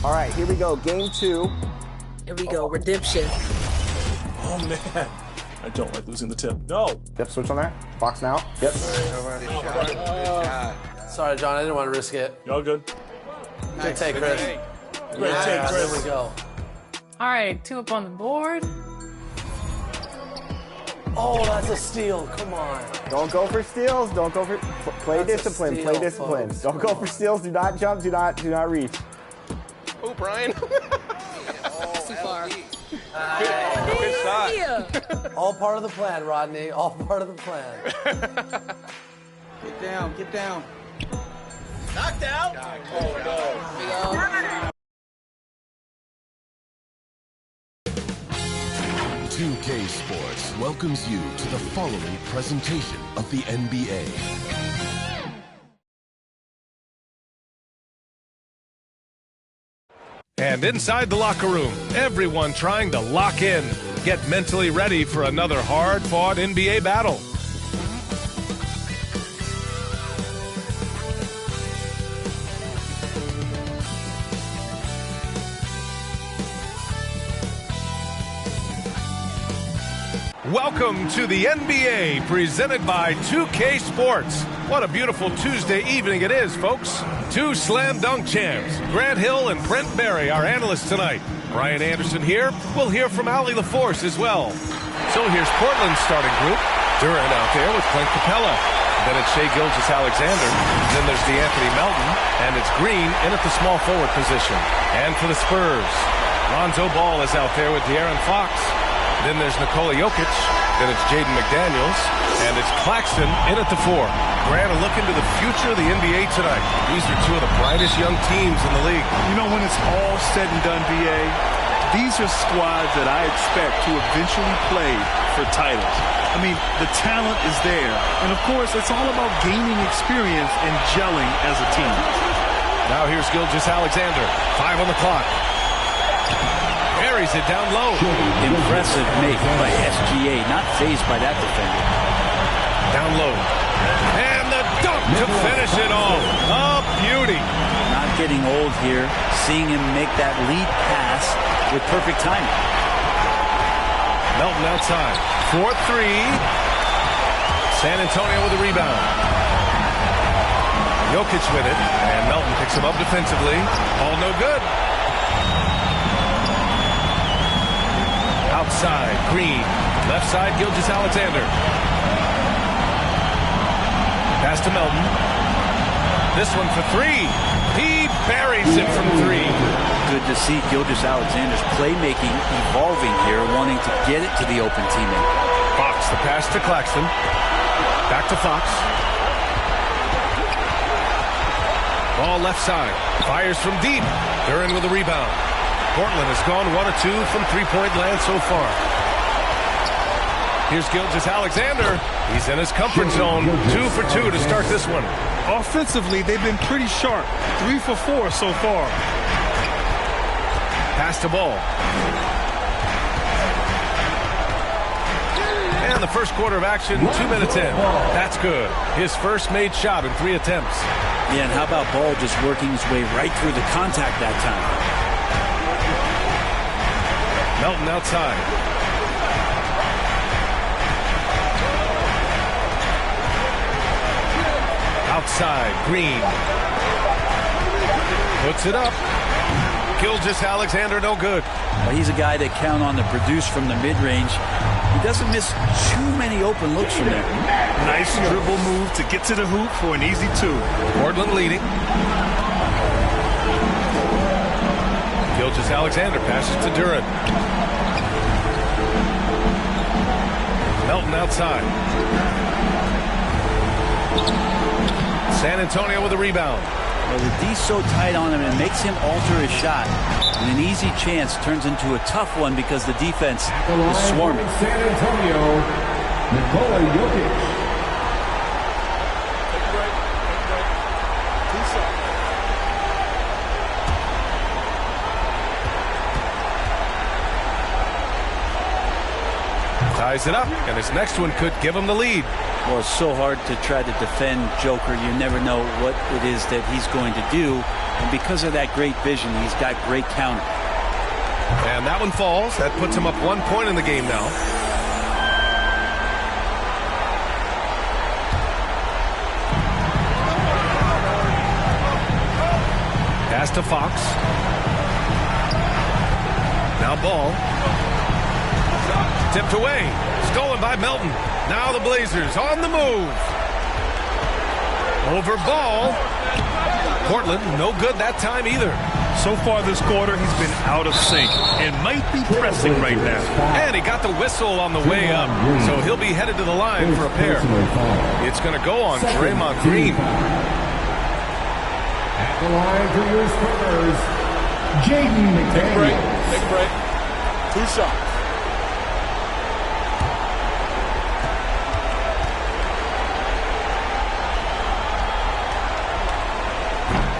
All right, here we go. Game 2. Here we go. Redemption. Oh, man. I don't like losing the tip. No. Yep, switch on there. Box now. Yep. Sorry, John. I didn't want to risk it. Y'all good? Good take, Chris. Great take, Chris. There we go. All right, 2 up on the board. Oh, that's a steal. Come on. Don't go for steals. Don't go for play discipline. Steal, Play discipline. folks. Don't go for steals. Do not jump. Do not reach. Oh, Brian. Too far. Good shot. All part of the plan, Rodney. All part of the plan. Get down. Get down. Knocked out. Oh, no. Here 2K Sports welcomes you to the following presentation of the NBA. And inside the locker room, everyone trying to lock in, get mentally ready for another hard-fought NBA battle. Welcome to the NBA, presented by 2K Sports. What a beautiful Tuesday evening it is, folks. 2 slam dunk champs, Grant Hill and Brent Barry, our analysts tonight. Brian Anderson here. We'll hear from Allie LaForce as well. So here's Portland's starting group. Durant out there with Clint Capella. Then it's Shai Gilgeous-Alexander. Then there's DeAnthony Melton. And it's Green in at the small forward position. And for the Spurs, Lonzo Ball is out there with De'Aaron Fox. Then there's Nikola Jokic. Then it's Jaden McDaniels. And it's Claxton in at the 4. Grant, a look into the future of the NBA tonight. These are 2 of the brightest young teams in the league. You know, when it's all said and done, BA, these are squads that I expect to eventually play for titles. I mean, the talent is there. And, of course, it's all about gaining experience and gelling as a team. Now here's Gilgeous-Alexander. 5 on the clock. Buries it down low. Impressive make by SGA, not fazed by that defender. Down low. And the dunk to finish it off. A beauty. Not getting old here. Seeing him make that lead pass with perfect timing. Melton outside. 4-3. San Antonio with a rebound. Jokic with it. And Melton picks him up defensively. All no good. Outside, Green. Left side, Gilgeous-Alexander. Pass to Melton. This one for 3. He buries it from 3. Good to see Gilgeous-Alexander's playmaking evolving here, wanting to get it to the open teammate. Fox, the pass to Claxton. Back to Fox. Ball left side. Fires from deep. Duran with a rebound. Portland has gone 1 of 2 from three-point land so far. Here's Gilgeous-Alexander. He's in his comfort zone. 2 for 2 to start this one. Offensively, they've been pretty sharp. 3 for 4 so far. Pass to Ball. And the first quarter of action, 2 minutes in. That's good. His first made shot in 3 attempts. Yeah, and how about Ball just working his way right through the contact that time? Melton outside. Outside, Green. Puts it up. Gilgeous-Alexander, no good. Well, he's a guy that count on to produce from the mid-range. He doesn't miss too many open looks from there. Nice dribble move to get to the hoop for an easy 2. Portland leading. Gilgeous-Alexander passes to Duran. Melton outside. San Antonio with a rebound. Well, the D's so tight on him, it makes him alter his shot. And an easy chance turns into a tough one because the defense is swarming. San Antonio, Nikola Jokic. Ties it up, and his next one could give him the lead. Well, it's so hard to try to defend Joker. You never know what it is that he's going to do. And because of that great vision, he's got great counter. And that one falls. That puts him up 1 point in the game now. Pass to Fox. Now ball. Tipped away. Stolen by Melton. Now the Blazers on the move. Over ball. Portland, no good that time either. So far this quarter, he's been out of sync and might be pressing right now. And he got the whistle on the way up, so he'll be headed to the line for a pair. It's going to go on Draymond Green. At the line for your Spurs, Jaden McDaniels. Big break. 2 shots.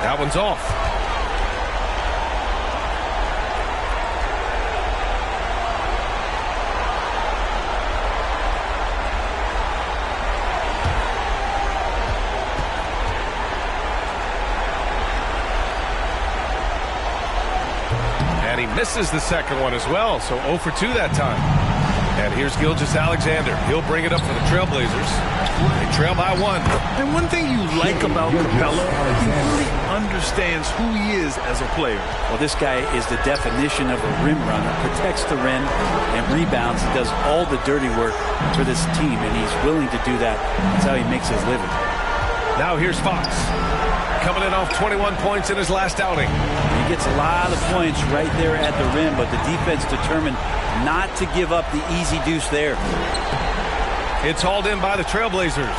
That one's off. And he misses the second one as well, so 0 for 2 that time. And here's Gilgeous-Alexander. He'll bring it up for the Trailblazers. They trail by 1. And one thing you like about Capella, he really understands who he is as a player. Well, this guy is the definition of a rim runner. Protects the rim and rebounds. He does all the dirty work for this team, and he's willing to do that. That's how he makes his living. Now here's Fox. Coming in off 21 points in his last outing. He gets a lot of points right there at the rim, but the defense determined not to give up the easy deuce there. It's hauled in by the Trailblazers.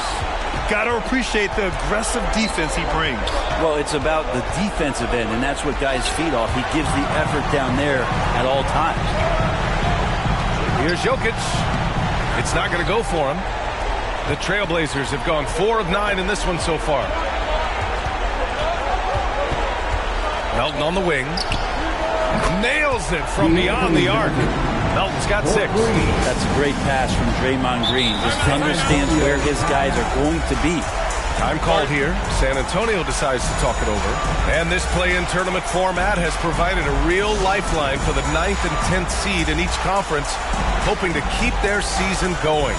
Got to appreciate the aggressive defense he brings. Well, it's about the defensive end, and that's what guys feed off. He gives the effort down there at all times. Here's Jokic. It's not going to go for him. The Trailblazers have gone 4 of 9 in this one so far. Melton on the wing. Nails it from beyond the arc. Melton's got 6. That's a great pass from Draymond Green. Just understands where his guys are going to be. Time called here. San Antonio decides to talk it over. And this play-in tournament format has provided a real lifeline for the 9th and 10th seed in each conference, hoping to keep their season going.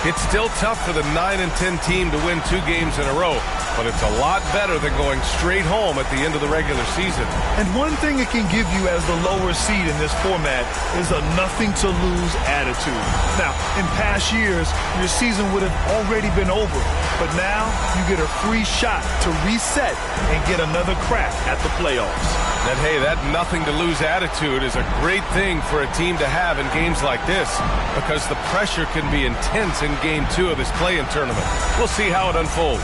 It's still tough for the 9 and 10 team to win 2 games in a row, but it's a lot better than going straight home at the end of the regular season. And one thing it can give you as the lower seed in this format is a nothing-to-lose attitude. Now, in past years, your season would have already been over, but now you get a free shot to reset and get another crack at the playoffs. And hey, that nothing-to-lose attitude is a great thing for a team to have in games like this, because the pressure can be intense in Game 2 of this play-in tournament. We'll see how it unfolds.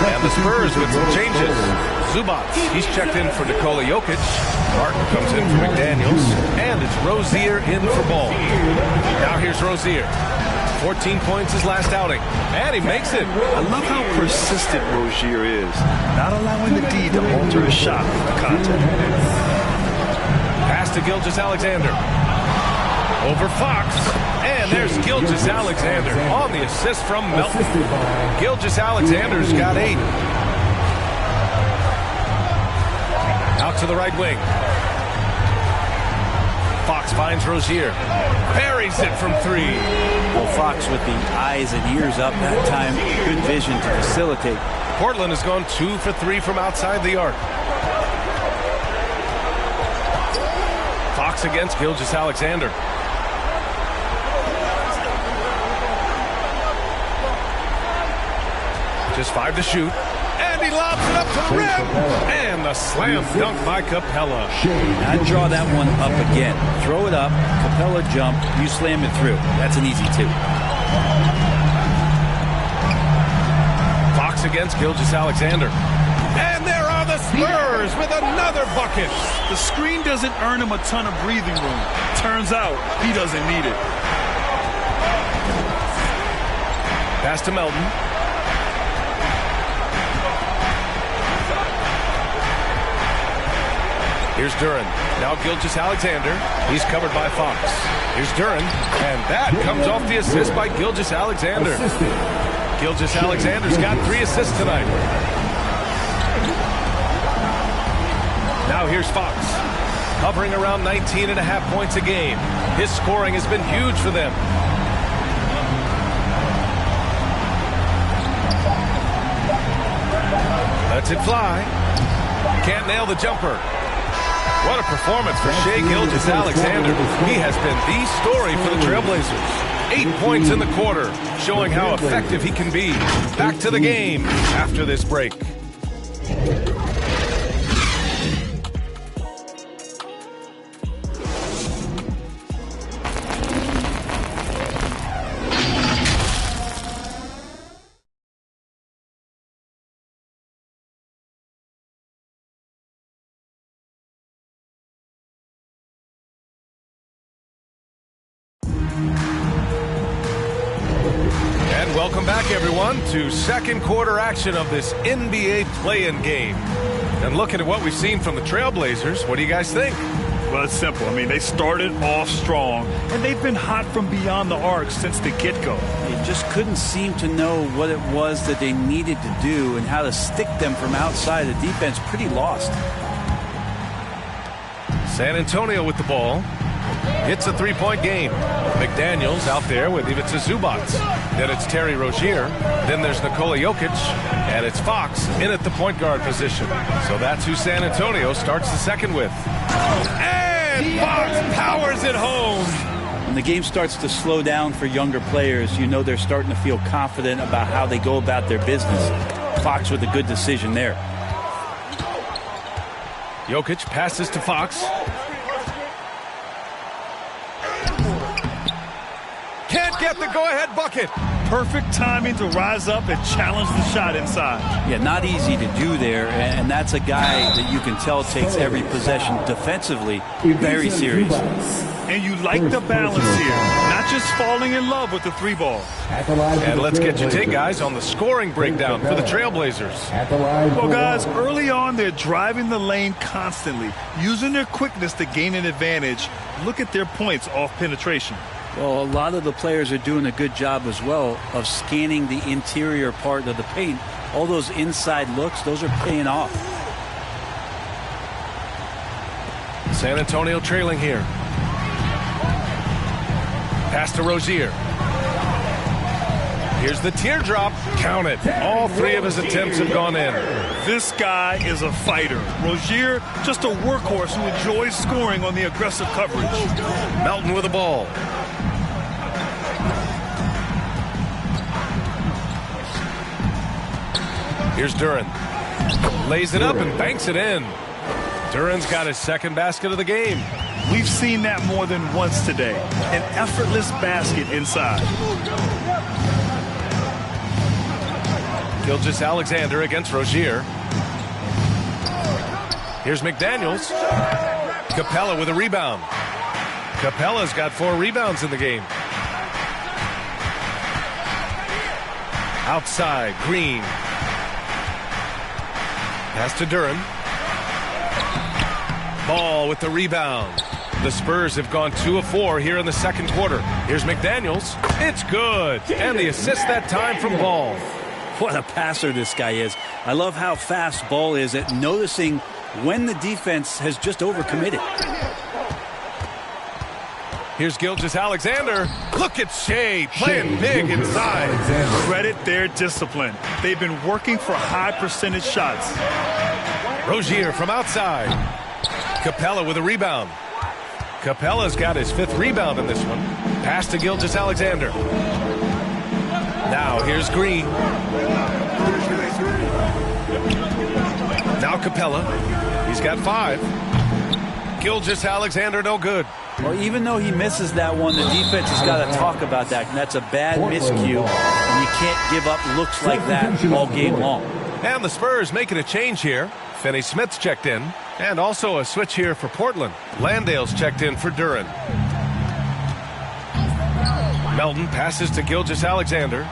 And the Spurs with some changes. Zubac, he's checked in for Nikola Jokic. Martin comes in for McDaniels. And it's Rozier in for Ball. Now here's Rozier. 14 points his last outing. And he makes it. I love how persistent Rozier is, not allowing the D to alter his shot with contact. Pass to Gilgeous-Alexander. Over Fox. And there's Gilgeous-Alexander on the assist from Melton. Gilgeous-Alexander's got 8. Out to the right wing. Fox finds Rozier. Buries it from 3. Well, Fox with the eyes and ears up that time. Good vision to facilitate. Portland has gone 2 for 3 from outside the arc. Fox against Gilgeous-Alexander. Just 5 to shoot. And he lobs it up to the rim. And the slam dunk by Capella. I'd draw that one up again. Throw it up, Capella jump, you slam it through. That's an easy 2. Fox against Gilgeous-Alexander. And there are the Spurs with another bucket. The screen doesn't earn him a ton of breathing room. Turns out he doesn't need it. Pass to Melton. Here's Duran. Now Gilgeous-Alexander. He's covered by Fox. Here's Duran. And that comes off the assist by Gilgeous-Alexander. Gilgeous-Alexander's got 3 assists tonight. Now here's Fox. Hovering around 19.5 points a game. His scoring has been huge for them. Lets it fly. Can't nail the jumper. What a performance for Shai Gilgeous-Alexander. He has been the story for the Trailblazers. 8 points in the quarter, showing how effective he can be. Back to the game after this break. And welcome back, everyone, to second quarter action of this NBA play-in game. And looking at what we've seen from the Trailblazers, what do you guys think? Well, it's simple. I mean, they started off strong, and they've been hot from beyond the arc since the get-go. They just couldn't seem to know what it was that they needed to do and how to stick them from outside. The defense pretty lost. San Antonio with the ball. It's a three-point game. McDaniels out there with Ivica Zubac. Then it's Terry Rozier. Then there's Nikola Jokic. And it's Fox in at the point guard position. So that's who San Antonio starts the second with. And Fox powers it home. When the game starts to slow down for younger players, you know they're starting to feel confident about how they go about their business. Fox with a good decision there. Jokic passes to Fox. Can't get the go-ahead bucket. Perfect timing to rise up and challenge the shot inside. Yeah, not easy to do there, and that's a guy that you can tell takes every possession defensively very serious. And you like the balance here, not just falling in love with the three ball. And let's get your take, guys, on the scoring breakdown for the Trailblazers. Well, guys, early on, they're driving the lane constantly, using their quickness to gain an advantage. Look at their points off penetration. Well, a lot of the players are doing a good job as well of scanning the interior part of the paint. All those inside looks, those are paying off. San Antonio trailing here. Pass to Rozier. Here's the teardrop. Count it. All three of his attempts have gone in. This guy is a fighter. Rozier, just a workhorse who enjoys scoring on the aggressive coverage. Melton with the ball. Here's Duran. Lays it up and banks it in. Duran's got his second basket of the game. We've seen that more than once today. An effortless basket inside. Gilgeous-Alexander against Rozier. Here's McDaniels. Capella with a rebound. Capella's got 4 rebounds in the game. Outside, Green. Pass to Duran. Ball with the rebound. The Spurs have gone 2 of 4 here in the second quarter. Here's McDaniels. It's good. And the assist that time from Ball. What a passer this guy is. I love how fast Ball is at noticing when the defense has just overcommitted. Here's Gilgeous-Alexander. Look at Shai playing big inside. Credit their discipline. They've been working for high percentage shots. Rozier from outside. Capella with a rebound. Capella's got his 5th rebound in this one. Pass to Gilgeous-Alexander. Now here's Green. Now Capella. He's got 5. Gilgeous-Alexander no good. Well, even though he misses that one, the defense has got to talk about that. And that's a bad miscue. And you can't give up looks like that all game long. And the Spurs making a change here. Finney Smith's checked in. And also a switch here for Portland. Landale's checked in for Duran. Melton passes to Gilgeous-Alexander.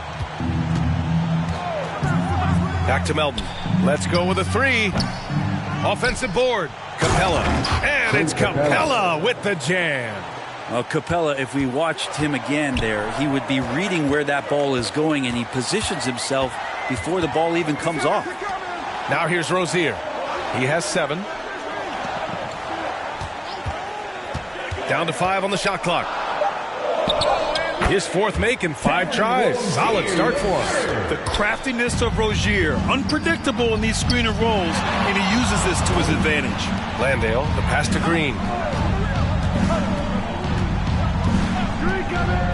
Back to Melton. Let's go with a 3. Offensive board. Capella. And it's Capella with the jam. Well, Capella, if we watched him again there, he would be reading where that ball is going, and he positions himself before the ball even comes off. Now here's Rozier. He has 7. Down to 5 on the shot clock. His 4th make in 5 tries. Solid start for him. The craftiness of Rozier, unpredictable in these screen and rolls, and he uses this to his advantage. Landale, the pass to Green.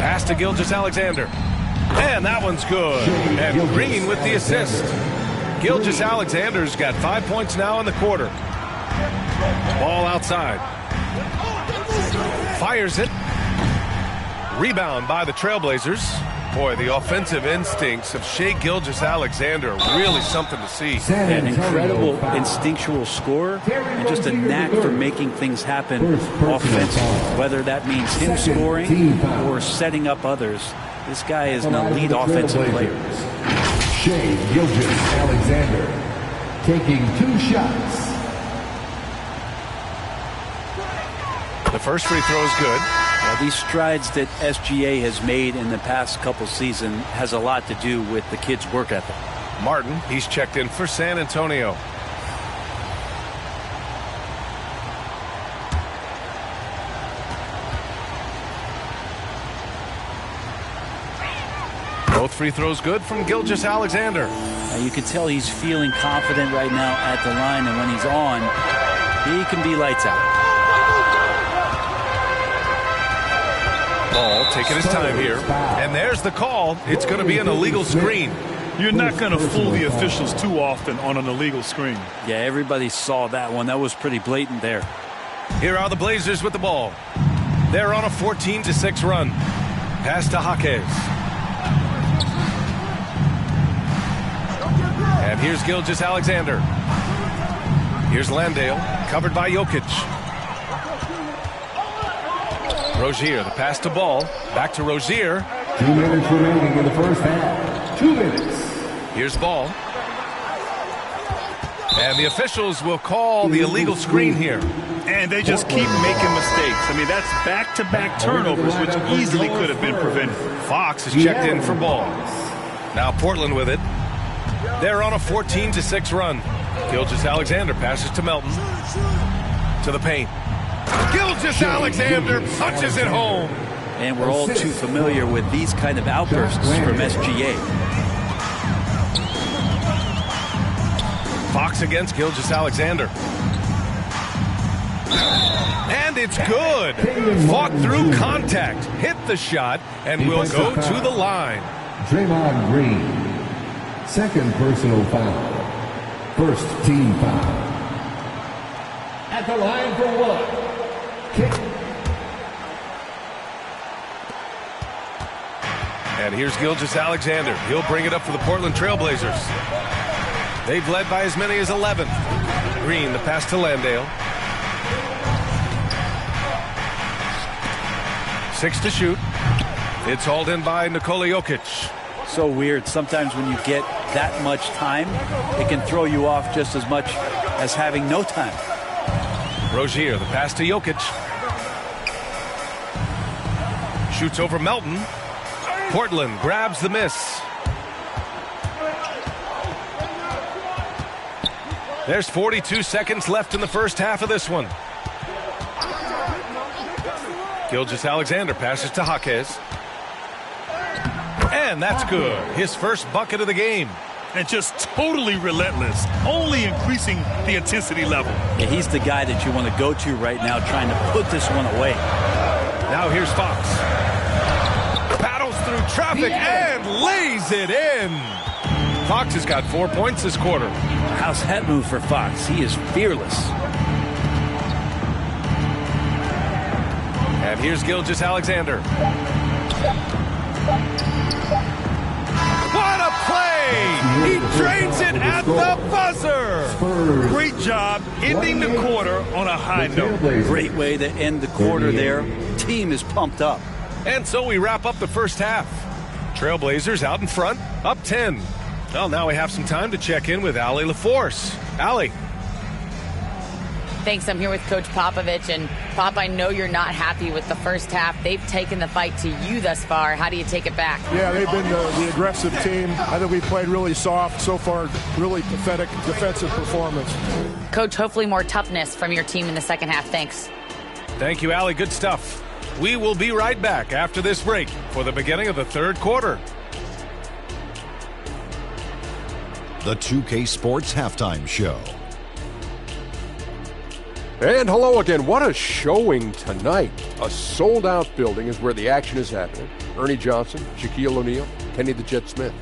Pass to Gilgeous-Alexander. And that one's good. And Green with the assist. Gilgeous-Alexander's got 5 points now in the quarter. Ball outside. Fires it. Rebound by the Trailblazers. Boy, the offensive instincts of Shai Gilgeous-Alexander are really something to see. An incredible instinctual scorer and just a knack for making things happen offensively. Whether that means him scoring or setting up others, this guy is an elite offensive player. Shai Gilgeous-Alexander taking 2 shots. The first free throw is good. Well, these strides that SGA has made in the past couple seasons has a lot to do with the kid's work ethic. Martin, he's checked in for San Antonio. Both free throws good from Gilgeous-Alexander. You can tell he's feeling confident right now at the line, and when he's on, he can be lights out. Ball taking his time here. And there's the call. It's going to be an illegal screen. You're not going to fool the officials too often on an illegal screen. Yeah, everybody saw that one. That was pretty blatant there. Here are the Blazers with the ball. They're on a 14-6 run. Pass to Jaquez. And here's Gilgeous-Alexander. Here's Landale, covered by Jokic. Rozier, the pass to Ball. Back to Rozier. 2 minutes remaining in the first half. 2 minutes. Here's Ball. And the officials will call the illegal screen here. And they just keep making mistakes. I mean, that's back-to-back turnovers, which easily could have been prevented. Fox is checked in for Ball. Now Portland with it. They're on a 14-6 run. Gilgeous-Alexander passes to Melton. To the paint. Gilgeous-Alexander punches it home. And we're all too familiar with these kind of outbursts from SGA. Fox against Gilgeous-Alexander. And it's good. Fought through contact. Hit the shot and will go to the line. Draymond Green. Second personal foul. First team foul. At the line for 1. Kick. And here's Gilgeous-Alexander. He'll bring it up for the Portland Trailblazers. They've led by as many as 11. Green, the pass to Landale. 6 to shoot. It's hauled in by Nikola Jokic. So weird. Sometimes when you get that much time, it can throw you off just as much as having no time. Rozier, the pass to Jokic. Shoots over Melton. Portland grabs the miss. There's 42 seconds left in the first half of this one. Gilgeous-Alexander passes to Jaquez. And that's good. His first bucket of the game. And just totally relentless, only increasing the intensity level. Yeah, he's the guy that you want to go to right now, trying to put this one away. Now here's Fox. Battles through traffic and lays it in. Fox has got 4 points this quarter. How's that move for Fox? He is fearless. And here's Gilgeous-Alexander. What a play! He drains it at the buzzer! Spurs. Great job ending the quarter on a high note. Great way to end the quarter there. Team is pumped up. And so we wrap up the first half. Trailblazers out in front, up 10. Well, now we have some time to check in with Allie LaForce. Allie. Thanks. I'm here with Coach Popovich. And, Pop, I know you're not happy with the first half. They've taken the fight to you thus far. How do you take it back? Yeah, they've been the aggressive team. I think we played really soft. So far, really pathetic defensive performance. Coach, hopefully more toughness from your team in the second half. Thanks. Thank you, Allie. Good stuff. We will be right back after this break for the beginning of the third quarter. The 2K Sports Halftime Show. And hello again. What a showing tonight. A sold-out building is where the action is happening. Ernie Johnson, Shaquille O'Neal, Kenny the Jet Smith.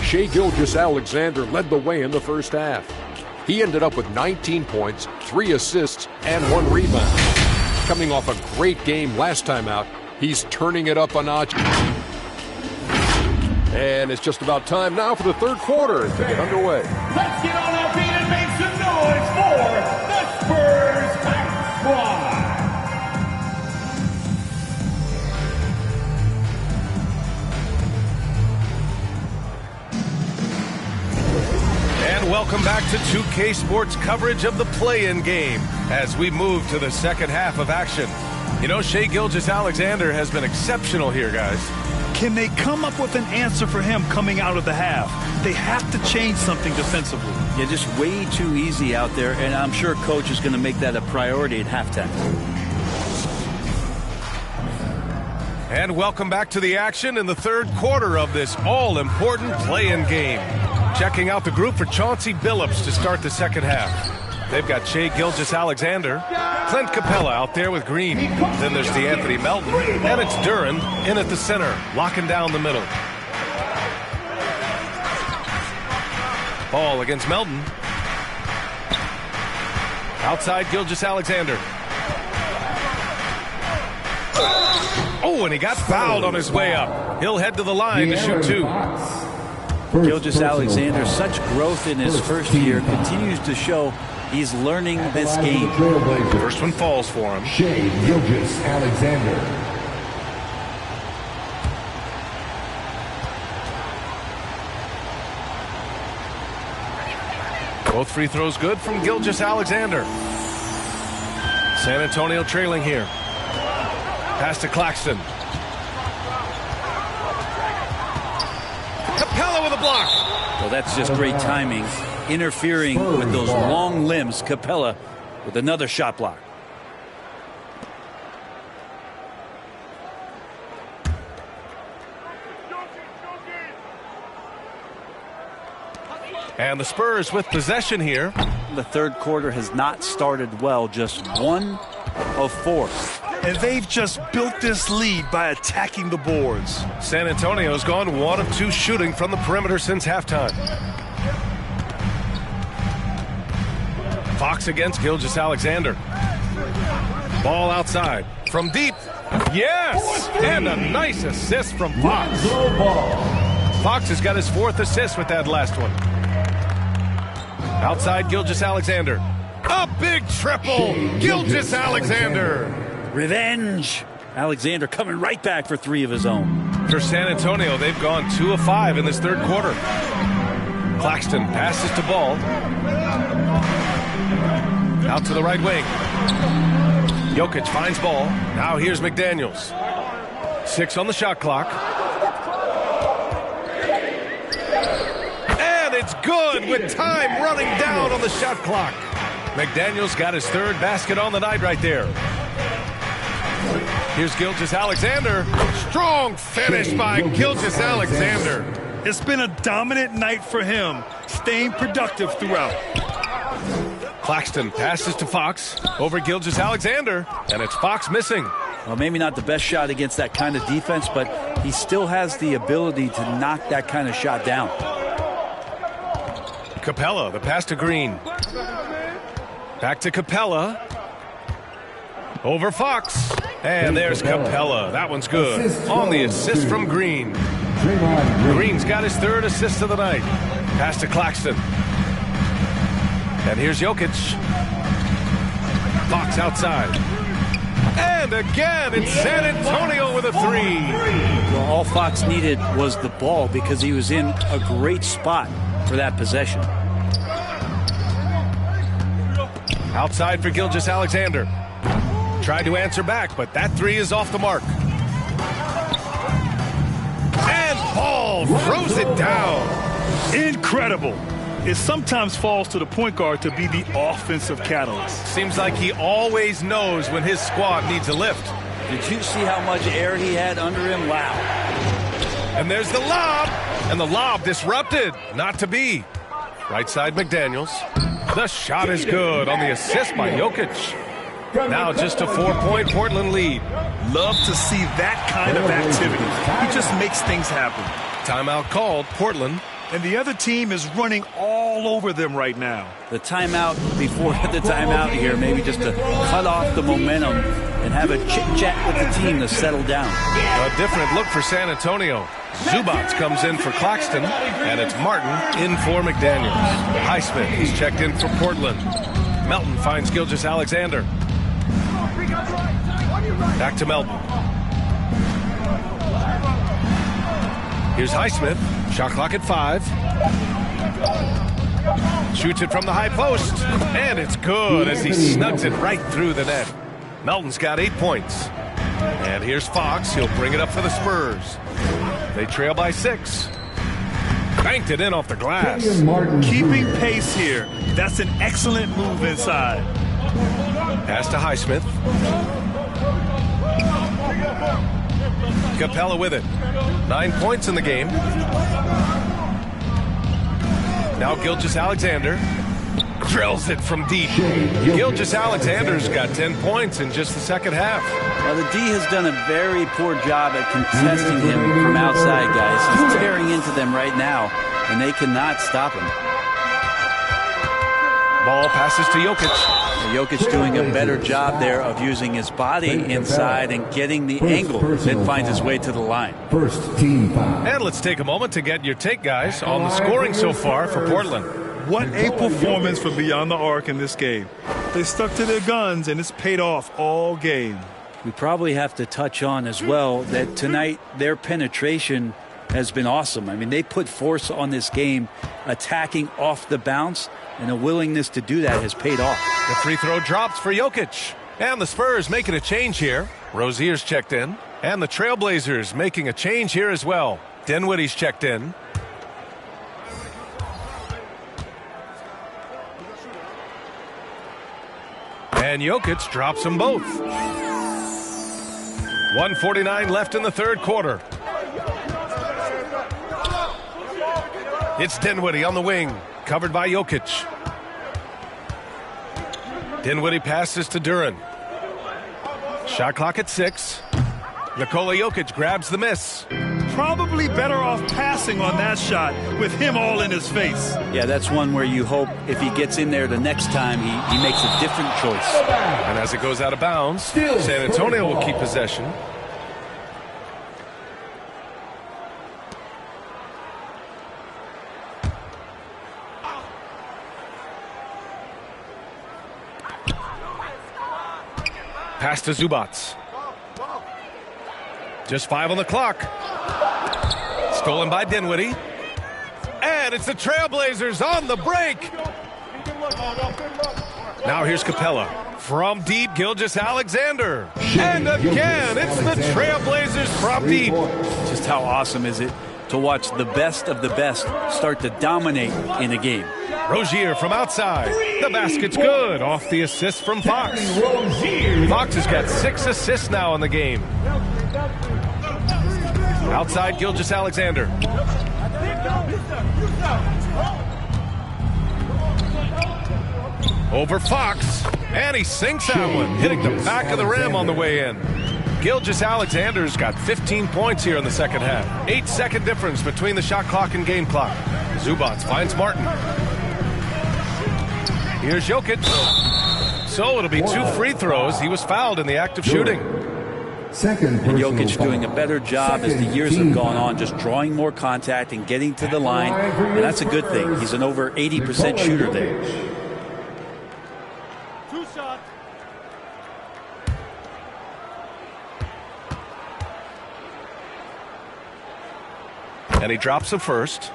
Shai Gilgeous-Alexander led the way in the first half. He ended up with 19 points, 3 assists, and 1 rebound. Coming off a great game last time out, he's turning it up a notch. And it's just about time now for the third quarter to get underway. Let's get on our feet and make some noise for the Spurs Pack Squad. And welcome back to 2K Sports coverage of the play-in game as we move to the second half of action. You know, Shai Gilgeous-Alexander has been exceptional here, guys. Can they come up with an answer for him coming out of the half? They have to change something defensively. Yeah, just way too easy out there, and I'm sure Coach is going to make that a priority at halftime. And welcome back to the action in the third quarter of this all-important play-in game. Checking out the group for Chauncey Billups to start the second half. They've got Shai Gilgeous-Alexander, Clint Capella out there with Green. Then there's DeAnthony Melton, and it's Duren in at the center, locking down the middle. Ball against Melton. Outside Gilgeous-Alexander. Oh, and he got fouled on his way up. He'll head to the line to shoot 2. Gilgeous-Alexander, such growth in his first year, continues to show he's learning this game. First one falls for him. Shai Gilgeous-Alexander. Both free throws good from Gilgeous-Alexander. San Antonio trailing here. Pass to Claxton. Capella with a block. Well, that's just great timing. Interfering with those long limbs. Capella with another shot block. And the Spurs with possession here. The third quarter has not started well. Just 1 of 4. And they've just built this lead by attacking the boards. San Antonio's gone 1 of 2 shooting from the perimeter since halftime. Fox against Gilgeous-Alexander. Ball outside. From deep. Yes! And a nice assist from Fox. Fox has got his 4th assist with that last one. Outside Gilgeous-Alexander. A big triple! Gilgeous-Alexander! Revenge! Alexander coming right back for 3 of his own. For San Antonio, they've gone 2 of 5 in this third quarter. Claxton passes to Ball. Out to the right wing. Jokic finds Ball. Now here's McDaniels. 6 on the shot clock. And it's good with time running down on the shot clock. McDaniels got his 3rd basket on the night right there. Here's Gilgeous-Alexander. Strong finish by Gilgeous-Alexander. It's been a dominant night for him, staying productive throughout. Claxton passes to Fox over Gilgeous-Alexander, and it's Fox missing. Well, maybe not the best shot against that kind of defense, but he still has the ability to knock that kind of shot down. Capella, the pass to Green. Back to Capella. Over Fox. And there's Capella. That one's good. On the assist from Green. Green's got his 3rd assist of the night. Pass to Claxton. And here's Jokic. Fox outside. And again, it's San Antonio with a 3. Well, all Fox needed was the ball because he was in a great spot for that possession. Outside for Gilgeous-Alexander. Tried to answer back, but that three is off the mark. And Paul throws it down. Incredible. It sometimes falls to the point guard to be the offensive catalyst. Seems like he always knows when his squad needs a lift. Did you see how much air he had under him? Wow. And there's the lob. And the lob disrupted. Not to be. Right side McDaniels. The shot is good on the assist by Jokic. Now just a 4-point Portland lead. Love to see that kind of activity. He just makes things happen. Timeout called, Portland. And the other team is running all over them right now. The timeout before the timeout here, maybe just to cut off the momentum and have a chit-chat with the team to settle down. A different look for San Antonio. Zubats comes in for Claxton, and it's Martin in for McDaniels. Highsmith, he's checked in for Portland. Melton finds Gilgeous-Alexander. Back to Melton. Here's Highsmith. Shot clock at 5. Shoots it from the high post. And it's good as he snugs it right through the net. Melton's got 8 points. And here's Fox. He'll bring it up for the Spurs. They trail by 6. Banked it in off the glass. Keeping pace here. That's an excellent move inside. Pass to Highsmith. Capella with it. 9 points in the game. Now Gilgeous-Alexander drills it from deep. Gilgeous-Alexander's got 10 points in just the second half. Well, the D has done a very poor job at contesting him from outside, guys. He's tearing into them right now, and they cannot stop him. Ball passes to Jokic. Jokic doing a better job there of using his body inside and getting the angle that finds his way to the line. First team foul. And let's take a moment to get your take, guys, on the scoring so far for Portland. What a performance from beyond the arc in this game. They stuck to their guns, and it's paid off all game. We probably have to touch on as well that tonight their penetration has been awesome. I mean, they put force on this game, attacking off the bounce, and a willingness to do that has paid off. The free throw drops for Jokic. And the Spurs making a change here. Rozier's checked in. And the Trailblazers making a change here as well. Dinwiddie's checked in. And Jokic drops them both. 1:49 left in the third quarter. It's Dinwiddie on the wing, covered by Jokic. Dinwiddie passes to Duren. Shot clock at 6. Nikola Jokic grabs the miss. Probably better off passing on that shot with him all in his face. Yeah, that's one where you hope if he gets in there the next time, he makes a different choice. And as it goes out of bounds, San Antonio will keep possession. Pass to Zubats. Just 5 on the clock. Stolen by Dinwiddie. And it's the Trailblazers on the break. Now here's Capella. From deep, Gilgeous-Alexander. And again, it's the Trailblazers from deep. Just how awesome is it to watch the best of the best start to dominate in a game. Rozier from outside. The basket's good off the assist from Fox. Fox has got 6 assists now in the game. Outside Gilgeous-Alexander. Over Fox. And he sinks that one, hitting the back of the rim on the way in. Gilgeous-Alexander's got 15 points here in the second half. 8-second difference between the shot clock and game clock. Zubats finds Martin. Here's Jokic. So it'll be 2 free throws. He was fouled in the act of shooting. Second and Jokic doing a better job as the years have gone on, just drawing more contact and getting to the line. And that's a good thing. He's an over 80% shooter there. 2 shots. And he drops the first.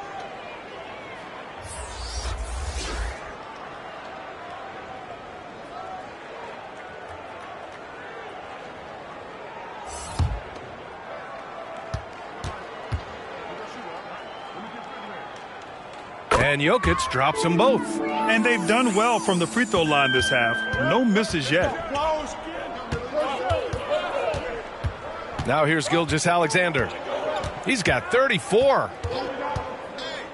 And Jokic drops them both. And they've done well from the free throw line this half. No misses yet. Now here's Gilgeous-Alexander. He's got 34.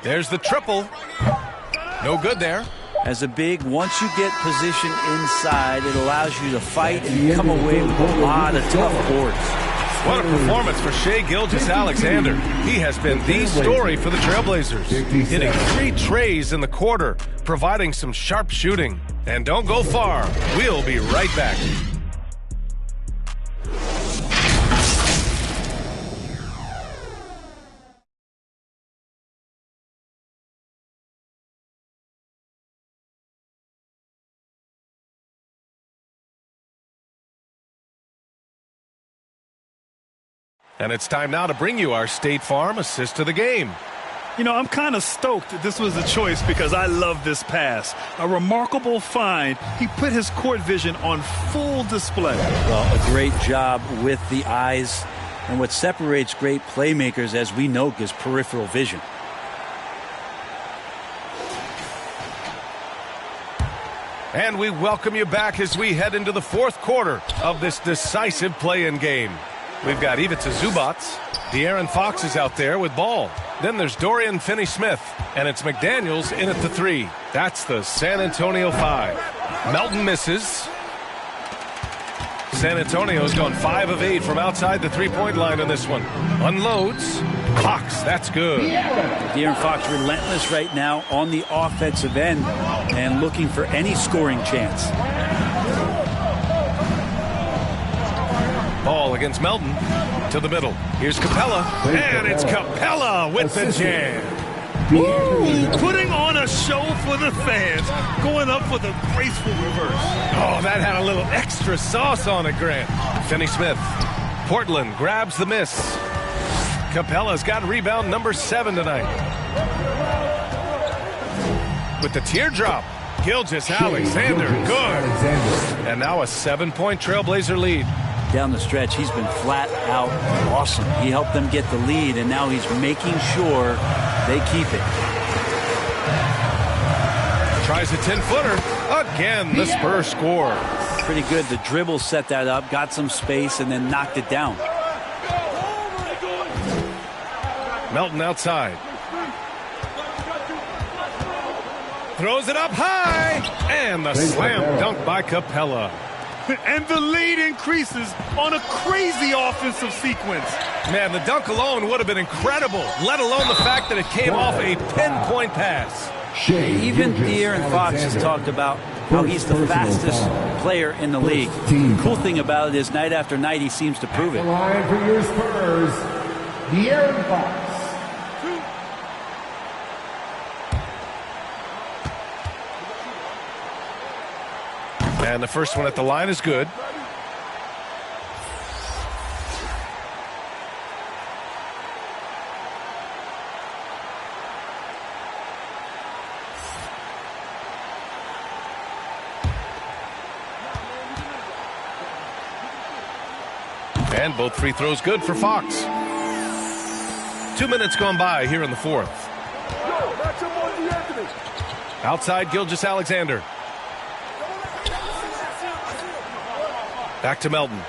There's the triple. No good there. As a big, once you get position inside, it allows you to fight and come away with a lot of tough boards. What a performance for Shai Gilgeous-Alexander. He has been the story for the Trailblazers, hitting 3 trays in the quarter, providing some sharp shooting. And don't go far. We'll be right back. And it's time now to bring you our State Farm assist of the game. You know, I'm kind of stoked that this was a choice because I love this pass. A remarkable find. He put his court vision on full display. Well, a great job with the eyes. And what separates great playmakers, as we know, is peripheral vision. And we welcome you back as we head into the 4th quarter of this decisive play-in game. We've got Ivica Zubac. De'Aaron Fox is out there with ball. Then there's Dorian Finney-Smith, and it's McDaniels in at the 3. That's the San Antonio 5. Melton misses. San Antonio's gone 5 of 8 from outside the three-point line on this one. Unloads. Fox, that's good. De'Aaron Fox relentless right now on the offensive end and looking for any scoring chance. Ball against Melton to the middle. Here's Capella, and it's Capella with the jam. Ooh, putting on a show for the fans, going up for the graceful reverse. Oh, that had a little extra sauce on it, Grant. Finney-Smith. Portland grabs the miss. Capella's got rebound number 7 tonight. With the teardrop, Gilgeous-Alexander, good. And now a 7-point Trailblazer lead. Down the stretch, he's been flat out awesome. He helped them get the lead, and now he's making sure they keep it. Tries a 10-footer. Again, the Spurs score. Pretty good. The dribble set that up, got some space, and then knocked it down. Melton outside. Throws it up high, and the slam dunk by Capella. And the lead increases on a crazy offensive sequence. Man, the dunk alone would have been incredible, let alone the fact that it came off a pinpoint pass. Even De'Aaron Fox has talked about how he's the fastest player in the league. The cool thing about it is night after night he seems to prove it. The line for your Spurs, De'Aaron Fox. And the first one at the line is good. And both free throws good for Fox. 2 minutes gone by here in the 4th. Outside Gilgeous-Alexander. Back to Melton.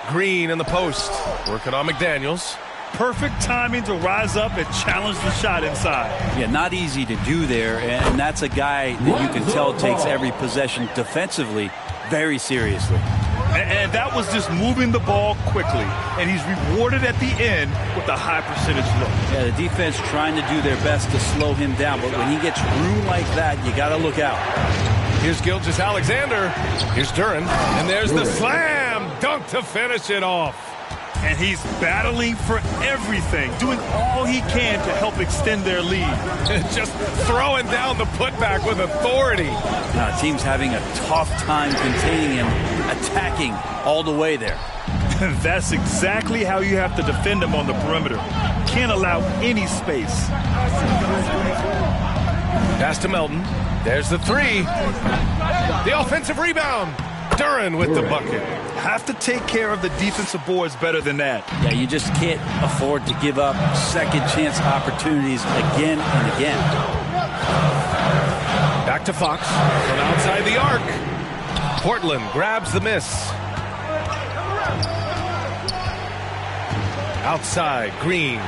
Green in the post. Working on McDaniels. Perfect timing to rise up and challenge the shot inside. Yeah, not easy to do there. And that's a guy that you can tell takes every possession defensively very seriously. And that was just moving the ball quickly. And he's rewarded at the end with a high percentage look. Yeah, the defense trying to do their best to slow him down. But when he gets room like that, you got to look out. Here's Gilgeous-Alexander. Here's Duren. And there's the slam dunk to finish it off. And he's battling for everything, doing all he can to help extend their lead. Just throwing down the putback with authority. Team's having a tough time containing him, attacking all the way there. That's exactly how you have to defend him on the perimeter. Can't allow any space. Pass to Melton. There's the three. The offensive rebound. Duran with the bucket. Have to take care of the defensive boards better than that. Yeah, you just can't afford to give up second chance opportunities again and again. Back to Fox from outside the arc. Portland grabs the miss. Outside, Green.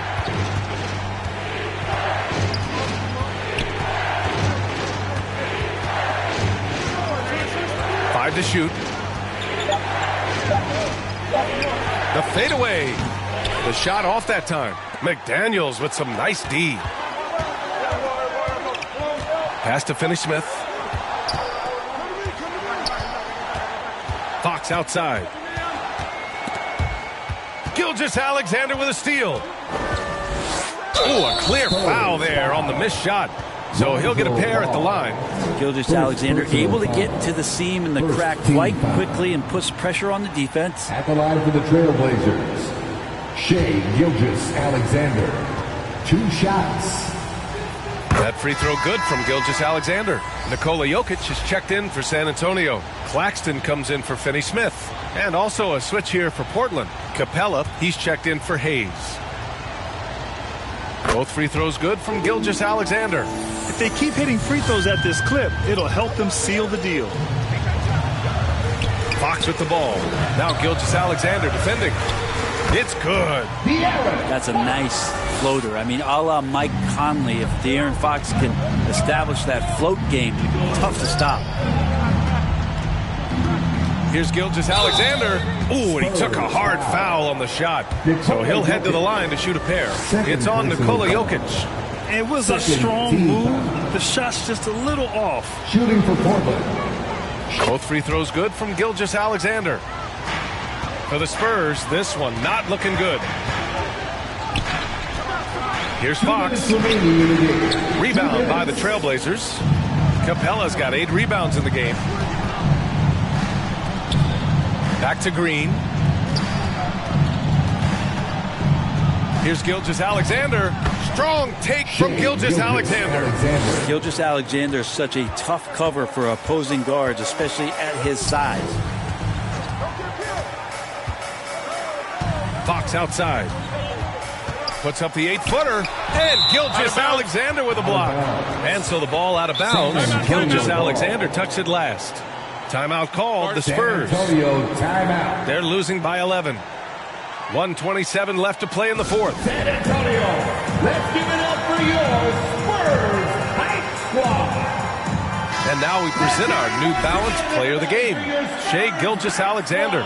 Five to shoot. The fadeaway. The shot off that time. McDaniels with some nice D. Pass to Finney-Smith. Fox outside. Gilgeous-Alexander with a steal. Oh, a clear foul there on the missed shot. So he'll get a pair at the line. Gilgeous-Alexander able to get to the seam and the crack quite quickly and puts pressure on the defense. At the line for the Trailblazers, Shai Gilgeous-Alexander. 2 shots. That free throw good from Gilgeous-Alexander. Nikola Jokic is checked in for San Antonio. Claxton comes in for Finney-Smith. And also a switch here for Portland. Capella, he's checked in for Hayes. Both free throws good from Gilgeous-Alexander. If they keep hitting free throws at this clip, it'll help them seal the deal. Fox with the ball. Now Gilgeous-Alexander defending. It's good. That's a nice floater. I mean, a la Mike Conley, if De'Aaron Fox can establish that float game, tough to stop. Here's Gilgeous-Alexander. Ooh, and he took a hard foul on the shot. So he'll head to the line to shoot a pair. It's on Nikola Jokic. It was a strong move. The shot's just a little off. Shooting for Portland. Both free throws good from Gilgeous-Alexander. For the Spurs, this one not looking good. Here's Fox. Rebound by the Trailblazers. Capella's got 8 rebounds in the game. Back to Green. Here's Gilgeous-Alexander. Strong take from Gilgeous-Alexander. Gilgeous-Alexander is such a tough cover for opposing guards, especially at his size. Fox outside. Puts up the 8-footer. And Gilgeous-Alexander with a block. And so the ball out of bounds. Gilgeous-Alexander touched it last. Timeout called, the Spurs. Timeout. They're losing by 11. 1:27 left to play in the fourth. San Antonio, let's give it up for your Spurs Hype Squad. And now we present our New Balance Player of the Game, Shai Gilgeous-Alexander.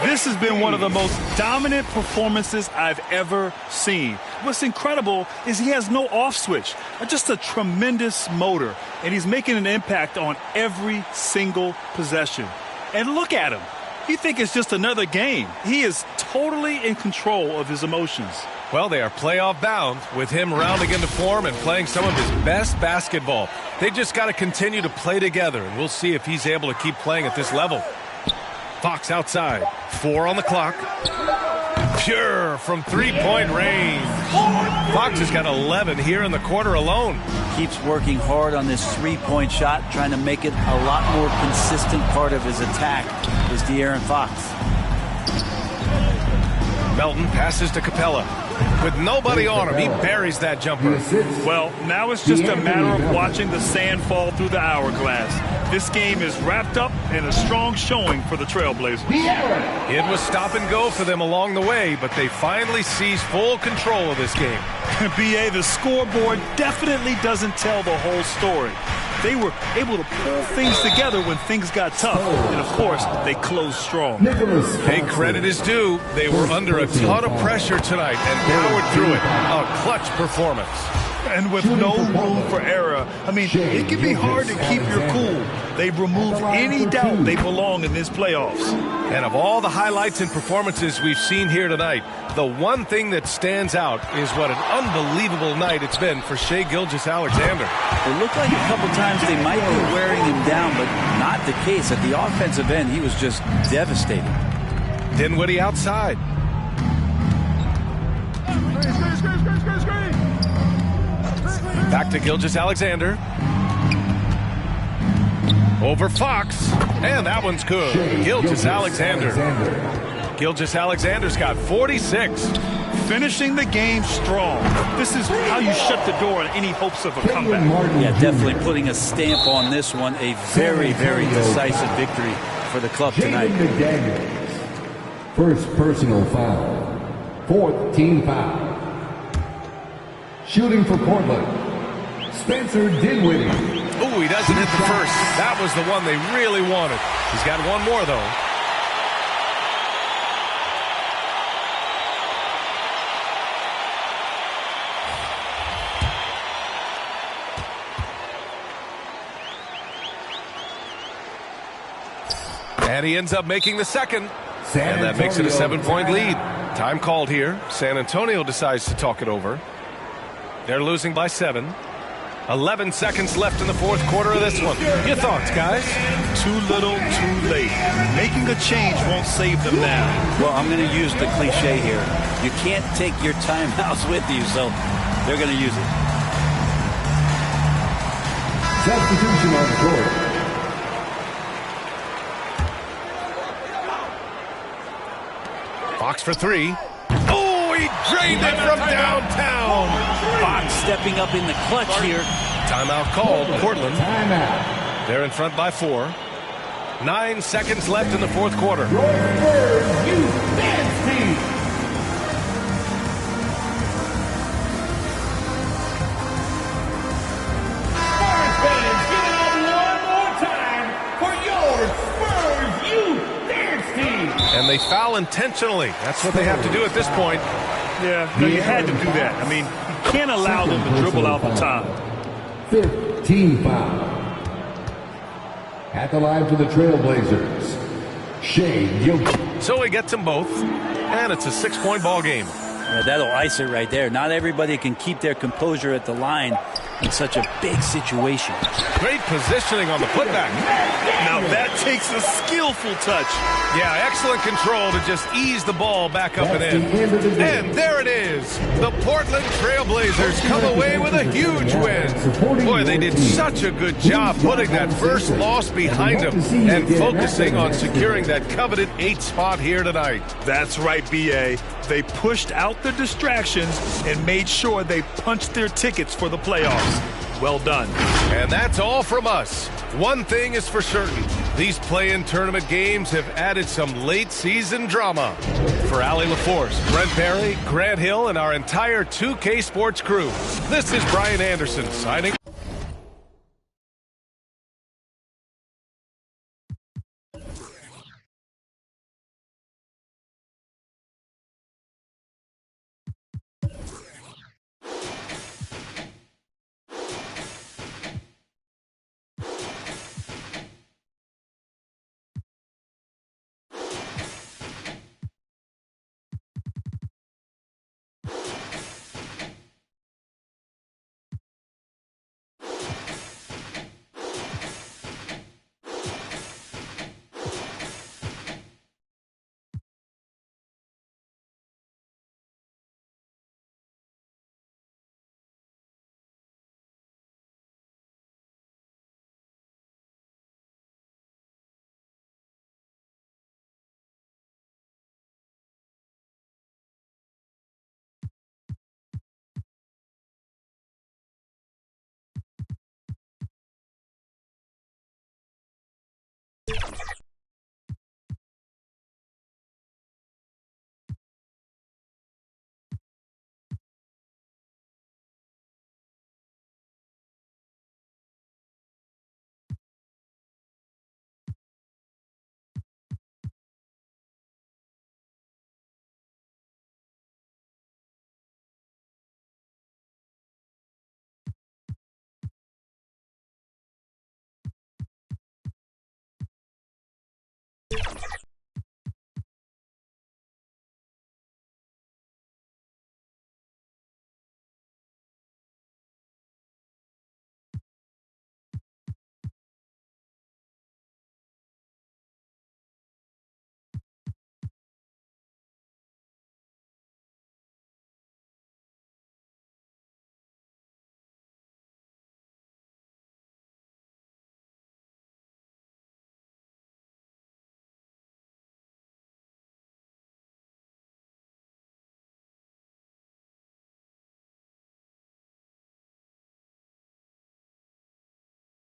This has been one of the most dominant performances I've ever seen. What's incredible is he has no off switch, just a tremendous motor, and he's making an impact on every single possession. And look at him. You think it's just another game. He is totally in control of his emotions. Well, they are playoff bound with him rounding into form and playing some of his best basketball. They just got to continue to play together, and we'll see if he's able to keep playing at this level. Fox outside. 4 on the clock. Pure from three-point range. Fox has got 11 here in the quarter alone. Keeps working hard on this three-point shot, trying to make it a lot more consistent part of his attack is De'Aaron Fox. Melton passes to Capella. With nobody on him, he buries that jumper. Well, now it's just a matter of watching the sand fall through the hourglass. This game is wrapped up in a strong showing for the Trailblazers. It was stop and go for them along the way, but they finally seized full control of this game. BA, the scoreboard definitely doesn't tell the whole story. They were able to pull things together when things got tough, and of course, they closed strong. Hey, credit is due. They were under a ton of pressure tonight and powered through it. A clutch performance. And with no room for error, I mean, it can be hard to keep your cool. They've removed any doubt they belong in this playoffs. And of all the highlights and performances we've seen here tonight, the one thing that stands out is what an unbelievable night it's been for Shai Gilgeous-Alexander. It looked like a couple times they might be wearing him down, but not the case. At the offensive end, he was just devastating. Dinwiddie outside. Back to Gilgeous-Alexander. Over Fox. And that one's good. Gilgeous-Alexander. Gilgeous-Alexander's got 46. Finishing the game strong. This is how you shut the door on any hopes of a comeback. Yeah, definitely putting a stamp on this one. A very, very decisive victory for the club tonight. First personal foul. Fourth team foul. Shooting for Portland, Spencer Dinwiddie. Ooh, he doesn't hit the first. That was the one they really wanted. He's got one more, though. And he ends up making the second. And that makes it a 7-point lead. Time called here. San Antonio decides to talk it over. They're losing by 7. 11 seconds left in the fourth quarter of this one. Your thoughts, guys? Too little, too late. Making a change won't save them now. Well, I'm going to use the cliche here. You can't take your timeouts with you, so they're going to use it. Substitution on the court. Fox for 3. Oh, he drained it from downtown. Fox stepping up in the clutch here. Timeout called. Portland. Timeout. They're in front by 4. 9 seconds left in the fourth quarter. And they foul intentionally. That's what they have to do at this point. Yeah, no, you had to do that. I mean, you can't allow them to dribble out the time. 15 foul. At the line for the Trailblazers, Gilgeous. So he gets them both, and it's a 6-point ball game. Yeah, that'll ice it right there. Not everybody can keep their composure at the line in such a big situation. Great positioning on the putback. Now that takes a skillful touch. Yeah, excellent control to just ease the ball back up and in. And there it is. The Portland Trailblazers come away with a huge win. Boy, they did such a good job putting that first loss behind them and focusing on securing that coveted 8th spot here tonight. That's right, B.A. They pushed out the distractions and made sure they punched their tickets for the playoffs. Well done. And that's all from us. One thing is for certain. These play-in tournament games have added some late-season drama. For Allie LaForce, Brent Barry, Grant Hill, and our entire 2K Sports crew, this is Brian Anderson signing.